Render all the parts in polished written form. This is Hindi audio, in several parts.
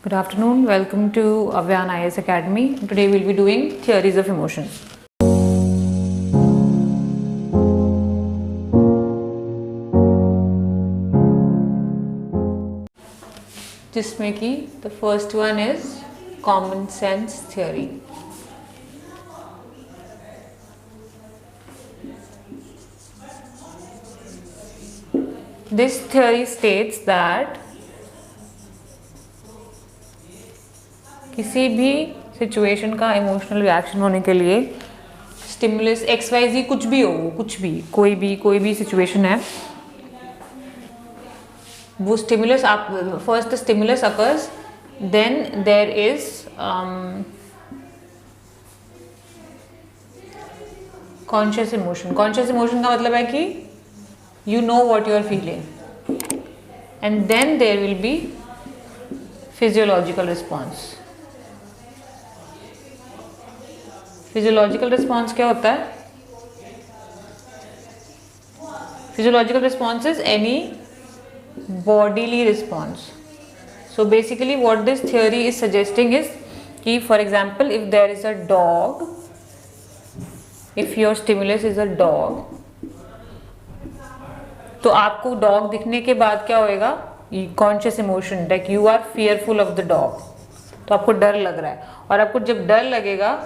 Good afternoon, welcome to Avyan IAS Academy. Today we'll be doing theories of emotion. जिसमें कि the first one is common sense theory. This theory states that किसी भी सिचुएशन का इमोशनल रिएक्शन होने के लिए स्टिमुलस XYZ कुछ भी हो, कुछ भी कोई भी सिचुएशन है, वो स्टिमुलस आप first stimulus occurs, then there is conscious emotion. Conscious emotion का मतलब है कि you know what you are feeling and then there will be physiological response. Physiological response क्या होता है? Physiological response is any bodily response. So basically what this theory is suggesting is कि for example if there is a dog, if your stimulus is a dog, तो आपको डॉग दिखने के बाद क्या होएगा? Conscious emotion, like you are fearful of the dog. तो आपको डर लग रहा है और आपको जब डर लगेगा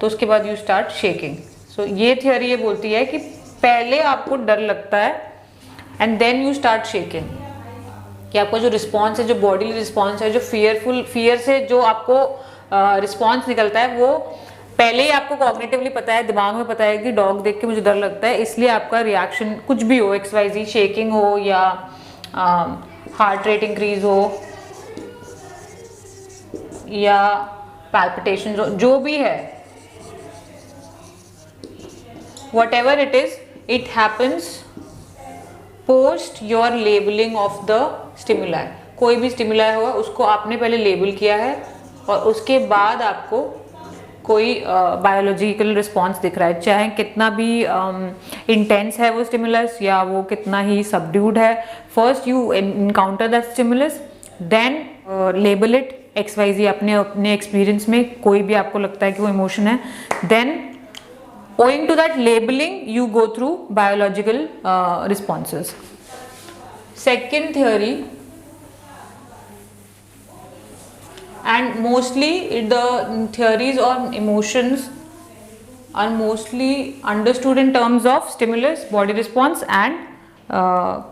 तो उसके बाद यू स्टार्ट शेकिंग. सो ये थियोरी ये बोलती है कि पहले आपको डर लगता है and then you start shaking. कि आपका जो रिस्पॉन्स है, जो बॉडीली रिस्पॉन्स है, जो फियर से जो आपको रिस्पॉन्स निकलता है, वो पहले ही आपको कॉग्निटिवली पता है, दिमाग में पता है कि डॉग देख के मुझे डर लगता है, इसलिए आपका रिएक्शन कुछ भी हो, XYZ, शेकिंग हो या हार्ट रेट इंक्रीज हो या पैल्पिटेशन हो, जो भी है, whatever it is, it happens post your labeling of the stimuli. कोई भी स्टिमुलाई हुआ उसको आपने पहले लेबल किया है और उसके बाद आपको कोई बायोलॉजिकल रिस्पॉन्स दिख रहा है, चाहे कितना भी इंटेंस है वो स्टिमुलस या वो कितना ही सबड्यूड है. First you encounter that stimulus, then label it XYZ अपने एक्सपीरियंस में कोई भी आपको लगता है कि वो इमोशन है, then owing to that labeling you go through biological responses. Second theory, and mostly the theories on emotions are mostly understood in terms of stimulus, body response and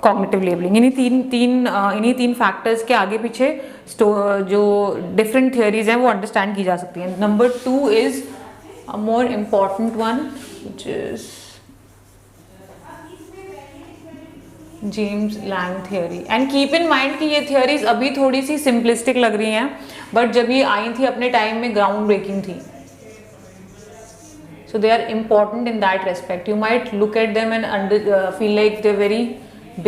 cognitive labeling. इन्हीं तीन फैक्टर्स के आगे पीछे जो डिफरेंट थियोरीज हैं वो अंडरस्टैंड की जा सकती हैं. Number 2 is a more important one, which is James Lang theory. And keep in mind कि ये theories अभी थोड़ी सी simplistic लग रही हैं, but जब ये आई थी अपने टाइम में ground breaking थी. So they are important in that respect. You might look at them and feel like they're very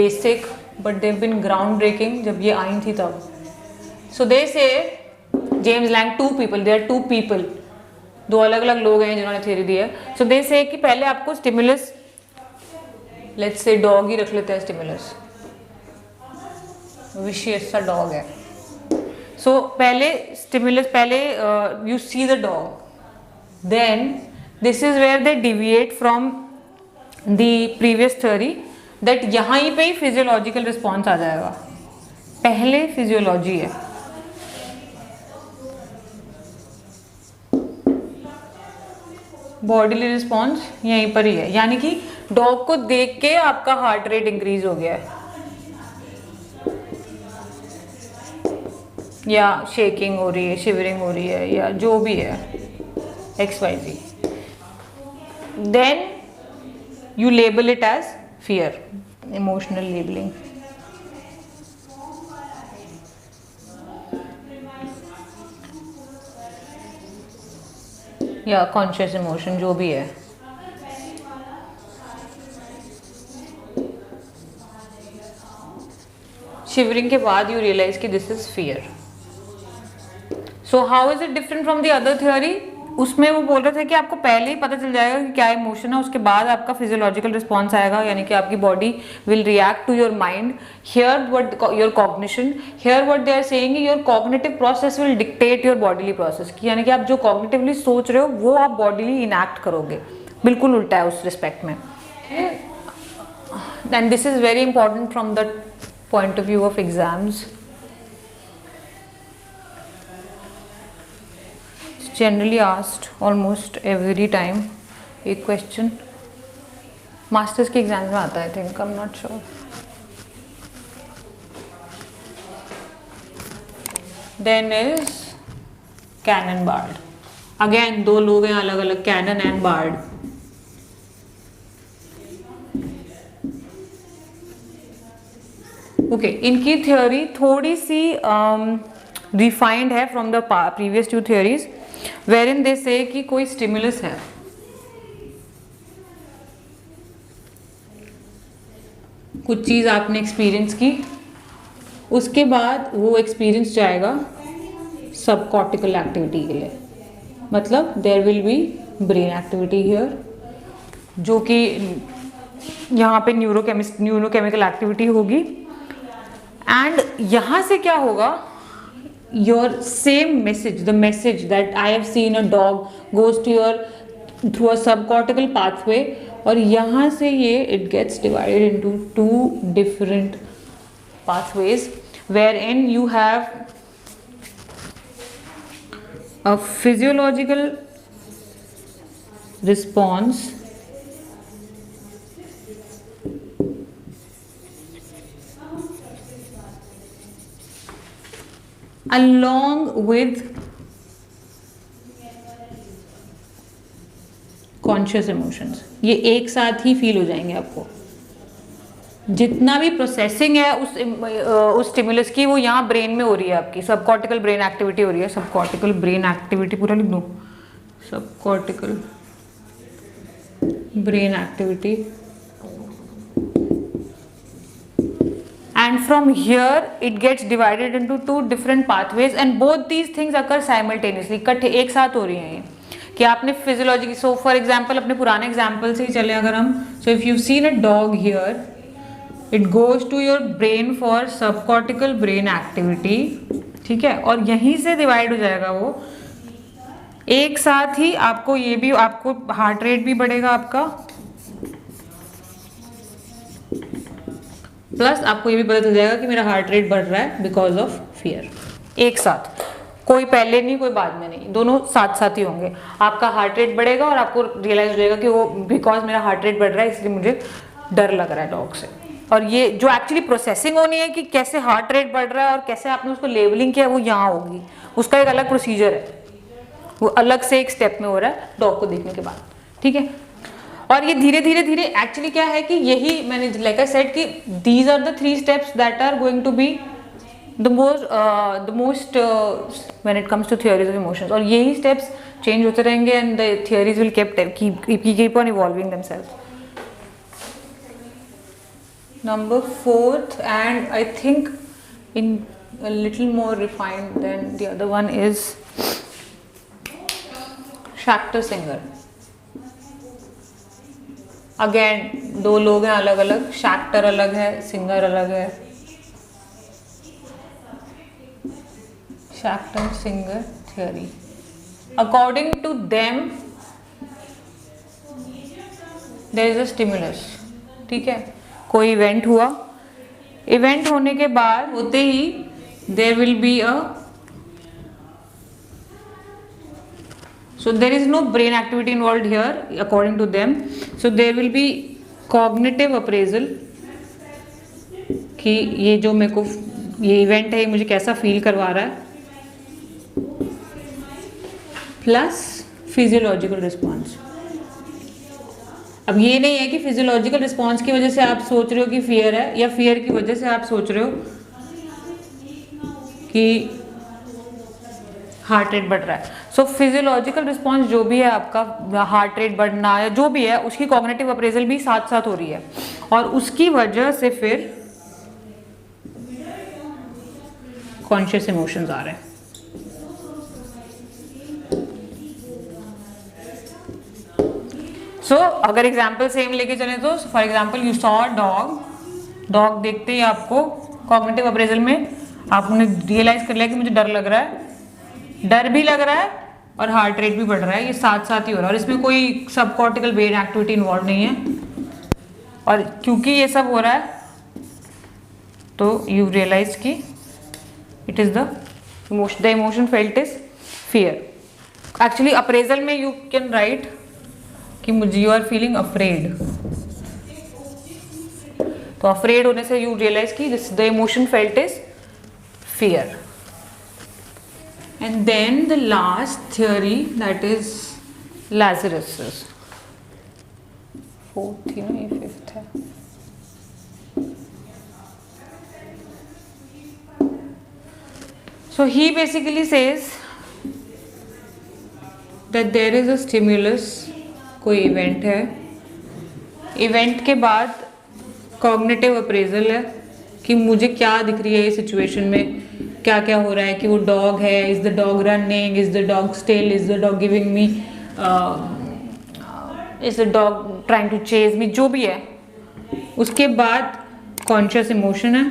basic, but they've been ground breaking जब ये आई थी तब. So they say James Lang, there are two people, दो अलग अलग लोग हैं जिन्होंने थ्योरी दी है. सो दे से कि पहले आपको स्टिमुलस, लेट्स से डॉग ही रख लेते हैं स्टिमुलस, विशियस सा डॉग है. सो पहले स्टिमुलस, पहले you see the dog, then this is where they deviate from the previous theory that यहाँ ही पे ही फिजियोलॉजिकल रिस्पॉन्स आ जाएगा. पहले फिजियोलॉजी है, बॉडीली रिस्पॉन्स यहीं पर ही है. यानी कि डॉग को देख के आपका हार्ट रेट इंक्रीज हो गया है या शेकिंग हो रही है, शिवरिंग हो रही है या जो भी है XYZ, then you label it as fear, emotional labeling. या कॉन्शियस इमोशन, जो भी है. शिवरिंग के बाद यू रियलाइज कि this is fear. So how is it different from the other theory? उसमें वो बोल रहे थे कि आपको पहले ही पता चल जाएगा कि क्या इमोशन है, उसके बाद आपका फिजियोलॉजिकल रिस्पॉन्स आएगा, यानी कि आपकी body will react to your mind. Here what your cognition, here what they are saying your cognitive process will dictate your bodily process, यानी कि आप जो कॉग्निटिवली सोच रहे हो वो आप बॉडीली इनैक्ट करोगे। बिल्कुल उल्टा है उस रिस्पेक्ट में। And this is very important from the point of view of exams. Generally asked almost every time एक question मास्टर्स के एग्जाम में आता है, I think, I'm not sure. Then is Canon Bard. Again दो लोग हैं अलग अलग, Canon and Bard. Okay, इनकी थ्योरी थोड़ी सी रिफाइंड है from the previous two theories, wherein they say कि कोई स्टिमुलस है, कुछ चीज आपने एक्सपीरियंस की, उसके बाद वो एक्सपीरियंस जाएगा सब कॉर्टिकल एक्टिविटी के लिए, मतलब there will be brain activity here, जो कि यहाँ पे न्यूरोकेमिकल एक्टिविटी होगी। एंड यहाँ से क्या होगा, your same message, the message that I have seen a dog goes to your through a subcortical pathway, और यहाँ से ये it gets divided into two different pathways wherein you have a physiological response along with conscious emotions. ये एक साथ ही फील हो जाएंगे आपको, जितना भी प्रोसेसिंग है उस स्टिमुलस की वो यहाँ ब्रेन में हो रही है, आपकी सब कॉर्टिकल ब्रेन एक्टिविटी हो रही है। सब कॉर्टिकल ब्रेन एक्टिविटी पूरा लिख दो, सब cortical brain activity, and from here it gets divided into two different pathways and both these things occur simultaneously, इकट्ठे एक साथ हो रही हैं ये, कि आपने फिजियोलॉजी, सो फॉर एग्जांपल अपने पुराने एग्जांपल से ही चले अगर हम, so if you seen a dog here, it goes to your brain for subcortical brain activity, ठीक है, और यहीं से डिवाइड हो जाएगा वो एक साथ ही। आपको ये भी, आपको हार्ट रेट भी बढ़ेगा आपका, प्लस आपको ये भी पता चल जाएगा कि मेरा हार्ट रेट बढ़ रहा है बिकॉज ऑफ फियर। एक साथ, कोई पहले नहीं कोई बाद में नहीं, दोनों साथ साथ ही होंगे। आपका हार्ट रेट बढ़ेगा और आपको रियलाइज हो जाएगा कि वो बिकॉज मेरा हार्ट रेट बढ़ रहा है इसलिए मुझे डर लग रहा है डॉग से। और ये जो एक्चुअली प्रोसेसिंग होनी है कि कैसे हार्ट रेट बढ़ रहा है और कैसे आपने उसको लेबलिंग किया, वो यहाँ होगी, उसका एक अलग प्रोसीजर है, वो अलग से एक स्टेप में हो रहा है डॉग को देखने के बाद, ठीक है। और ये धीरे धीरे धीरे एक्चुअली क्या है कि यही मैंने लाइक आई सेड कि these are the 3 steps that are going to be the most when it comes to theories of emotions, और यही स्टेप्स चेंज होते रहेंगे and the theories will keep on evolving themselves. Number 4th, and I think in a little more refined than the other one, is Schachter-Singer. Again, दो लोग हैं अलग अलग, Schachter अलग है, Singer अलग है। Schachter-Singer theory. According to them, there is a stimulus, ठीक है, कोई इवेंट हुआ, इवेंट होने के बाद होते ही there will be a, so there is no brain activity involved here according to them, so there will be cognitive appraisal कि ये जो मेरे को ये इवेंट है ये मुझे कैसा फील करवा रहा है, प्लस फिजियोलॉजिकल रिस्पॉन्स। अब ये नहीं है कि फिजियोलॉजिकल रिस्पॉन्स की वजह से आप सोच रहे हो कि फियर है, या फियर की वजह से आप सोच रहे हो कि हार्ट रेट बढ़ रहा है। सो फिजियोलॉजिकल रिस्पॉन्स जो भी है आपका, हार्ट रेट बढ़ना या जो भी है, उसकी कॉग्निटिव अप्रेजल भी साथ साथ हो रही है, और उसकी वजह से फिर कॉन्शियस इमोशंस आ रहे हैं। सो अगर एग्जाम्पल सेम लेके चले तो for example you saw dog, dog देखते ही आपको कॉग्निटिव अप्रेजल में आपने रियलाइज कर लिया कि मुझे डर लग रहा है, डर भी लग रहा है और हार्ट रेट भी बढ़ रहा है, ये साथ साथ ही हो रहा है और इसमें कोई सब कॉर्टिकल ब्रेन एक्टिविटी इन्वॉल्व नहीं है। और क्योंकि ये सब हो रहा है तो यू रियलाइज कि it is the emotion felt is fear. Actually appraisal में यू कैन राइट कि मुझे यू आर फीलिंग अफ्रेड, तो अफ्रेड होने से यू रियलाइज कि this the emotion felt is fear. And then the last theory that is Lazarus, fourth थी ना, ये फिफ्थ है। So he basically says that there is a stimulus, कोई इवेंट है, इवेंट के बाद कॉग्निटिव अप्रेजल है कि मुझे क्या दिख रही है ये सिचुएशन में, क्या क्या हो रहा है, कि वो डॉग है, is the dog running, is the dog still, is the dog giving me, is the dog trying to chase me, जो भी है। उसके बाद कॉन्शियस इमोशन है,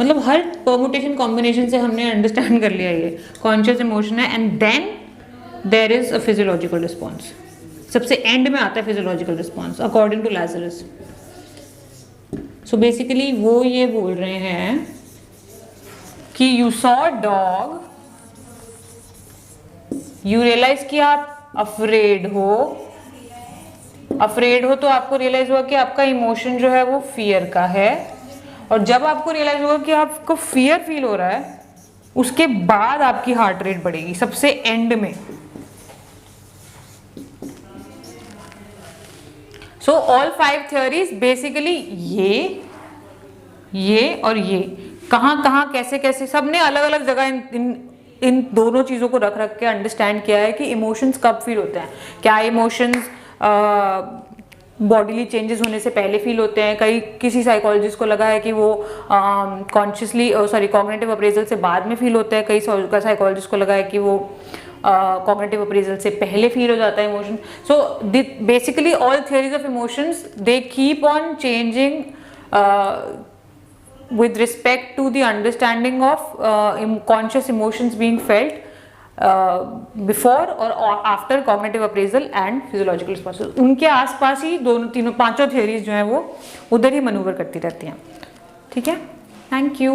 मतलब हर परमुटेशन कॉम्बिनेशन से हमने अंडरस्टैंड कर लिया ये कॉन्शियस इमोशन है। And then there is a physiological response, सबसे एंड में आता है physiological response according to Lazarus. So basically वो ये बोल रहे हैं कि you saw dog, you realise कि आप अफ्रेड हो, अफ्रेड हो तो आपको रियलाइज हुआ कि आपका इमोशन जो है वो फियर का है, और जब आपको रियलाइज होगा कि आपको फियर फील हो रहा है उसके बाद आपकी हार्ट रेट बढ़ेगी सबसे एंड में। सो ऑल 5 थियोरीज बेसिकली ये और ये कहाँ कहाँ कैसे कैसे सबने अलग अलग जगह इन दोनों चीजों को रख रख के अंडरस्टैंड किया है कि इमोशंस कब फील होते हैं, क्या इमोशंस बॉडीली चेंजेस होने से पहले फील होते हैं, किसी साइकोलॉजिस्ट को लगा है कि वो कॉग्निटिव अप्रेजल से बाद में फील होता है, कई साइकोलॉजिस्ट को लगा है कि वो कॉग्निटिव अप्रेजल से पहले फील हो जाता है emotion. So basically all theories of emotions they keep on changing with respect to the understanding of conscious emotions being felt before or after cognitive appraisal and physiological responses। उनके आसपास ही दोनों तीनों पांचों थियरीज जो हैं वो उधर ही मनूवर करती रहती हैं। ठीक है, थैंक यू।